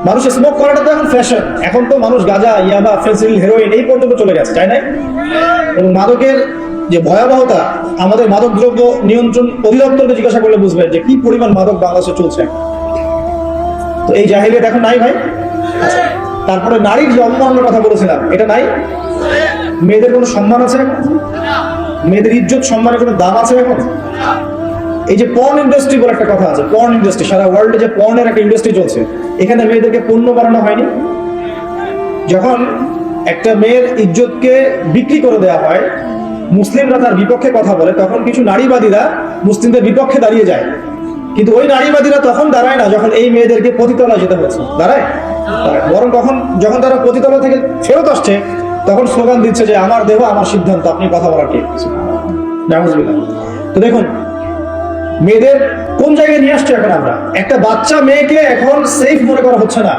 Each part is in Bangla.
মানুষ স্মোক করাটা তো এখন ফ্যাশন, এখন তো মানুষ গাঁজা, ইয়াবা, ফেন্সিডিল, হেরোইন এই পর্যন্ত চলে গেছে, তাই না? এবং মাদকের যে ভয়াবহতা, আমাদের মাদক দ্রব্য নিয়ন্ত্রণ অধিদপ্তরকে জিজ্ঞাসা করলে বুঝবেন যে কি পরিমাণ মাদক বাংলাদেশে চলছে। তো এই জাহিলিয়াত এখন নাই ভাই। তারপরে নারীর যে অবমাননার কথা বলেছিলাম, এটা নাই। মেয়েদের কোনো সম্মান আছে এখন? মেয়েদের ইজ্জত সম্মানের কোনো দাম আছে এখন? এই যে পর্ন ইন্ডাস্ট্রি বলে একটা কথা আছে, পর্ন ইন্ডাস্ট্রি, সারা ওয়ার্ল্ডে যে পর্নের একটা ইন্ডাস্ট্রি চলছে, এখানে মেয়েদেরকে পণ্য বানানো হয়নি? যখন একটা মেয়ের ইজ্জতকে বিক্রি করে দেওয়া হয়, মুসলিমরা তার বিপক্ষে কথা বলে, তখন কিছু নারীবাদীরা মুসলিমদের বিপক্ষে দাঁড়িয়ে যায়। কিন্তু ওই নারীবাদীরা তখন দাঁড়ায় না যখন এই মেয়েদেরকে পতিতলা যেতে হচ্ছে, দাঁড়ায়? বরং যখন তারা পতিতলা থেকে ফেরত আসছে, তখন স্লোগান দিচ্ছে যে আমার দেহ আমার সিদ্ধান্ত, আপনি কথা বলার কে? তো দেখুন মেয়েদের কোন জায়গায় নিয়ে আসছে এখন আমরা। একটা বাচ্চা মেয়েকে এখন সেফ মনে করা হচ্ছে না,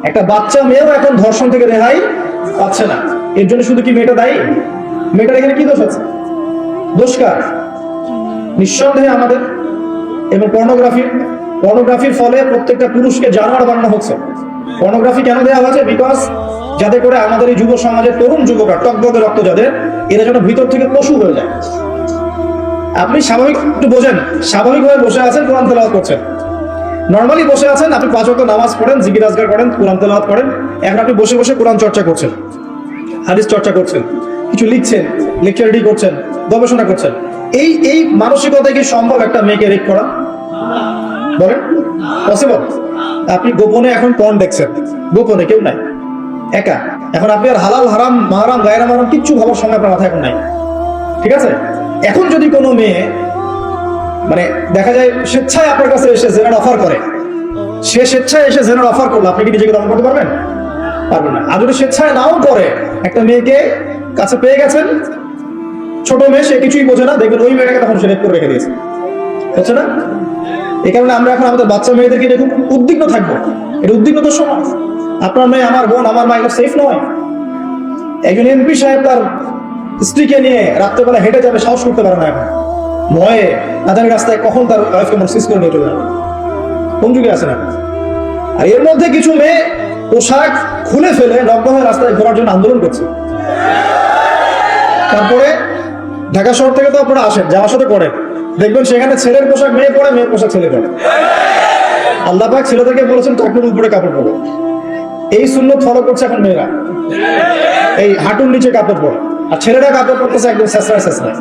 একটা বাচ্চা মেয়েও এখন ধর্ষণ থেকে রেহাই পাচ্ছে না। এর জন্য শুধু কি মেয়েটা দায়ী? মেয়েটার এখানে কি দোষ আছে? দোষ কার? নিঃসন্দেহে আমাদের। এবং পর্নোগ্রাফির ফলে প্রত্যেকটা পুরুষকে জানোয়ার বানানো হচ্ছে। পর্নোগ্রাফি কেন দেওয়া হয়েছে? বিকজ যাতে করে আমাদের এই যুব সমাজের তরুণ যুবকরা, টকবগে রক্ত যাদের, এরা যেন ভিতর থেকে পশু হয়ে যায়। আপনি স্বাভাবিক একটু বোঝেন, স্বাভাবিকভাবে বসে আছেন, কোরআন তেলাওয়াত করছেন, নর্মালি বসে আছেন, আপনি 5 ওয়াক্ত নামাজ পড়েন, জিকির আজকার করেন, কোরআন তেলাওয়াত করেন। এখন আপনি বসে বসে কোরআন চর্চা করছেন, হাদিস চর্চা করছেন, কিছু লিখছেন, লেকচার রেডি করছেন, গবেষণা করছেন। এই মানসিকতায় কি সম্ভব একটা মেয়েকে রেপ করা? বলেন, পসিবল? আপনি গোপনে এখন পর্ন দেখছেন, গোপনে, কেউ নাই, একা। এখন আপনি আর হালাল হারাম মাহারাম গায়রা মাহারাম কিচ্ছু ভাবার সময় আপনার মাথায় এখন নাই, ঠিক আছে? এখন যদি কোনো মেয়ে মানে দেখা যায় স্বেচ্ছায় আপনার কাছে এসে জেনার অফার করে, সে স্বেচ্ছায় এসে জেনার অফার করলো, আপনি কি নিজেকে দমন করতে পারবেন? পারবেন না। আর যদি স্বেচ্ছায় নাও করে, একটা মেয়েকে কাছে পেয়ে গেছেন, ছোট মেয়ে, সে কিছুই বোঝে না, দেখবেন ওই মেয়েটাকে তখন সে রেপ করে রেখে দিয়েছে, হচ্ছে না? এই কারণে আমরা এখন আমাদের বাচ্চা মেয়েদেরকে দেখুন উদ্বিগ্ন থাকবো। এটা উদ্বিগ্নতার সময়। আপনার মেয়ে, আমার বোন, আমার মা, এটা সেফ নয়। একজন এমপি সাহেব তার স্ত্রীকে নিয়ে রাত্রেবেলা হেঁটে যাবে, সাহস করতে পারে না এখন, ভয়ে না জানি রাস্তায় কখন তার ওয়াইফকে সিজ করে নিয়ে চলে যাবে। কোন যুগে আছে না? আর এর মধ্যে কিছু মেয়ে পোশাক খুলে ফেলে নগ্ন হয়ে রাস্তায় ঘোরার জন্য আন্দোলন করছে। তারপরে ঢাকা শহর থেকে তো আপনারা আসেন, যাওয়ার সাথে করেন, দেখবেন সেখানে ছেলের পোশাক মেয়ে পরে, মেয়ের পোশাক ছেলে পরে। আল্লাহ পাক ছেলেদেরকে বলেছেন কাপড় উপরে কাপড় পরে। এই সুন্নত ফলো করছে এখন মেয়েরা, এই হাঁটুর নিচে কাপড় পরে, আর ছেলেরা কাপড় পরতেছে একদম শেষরায় শেষরায়।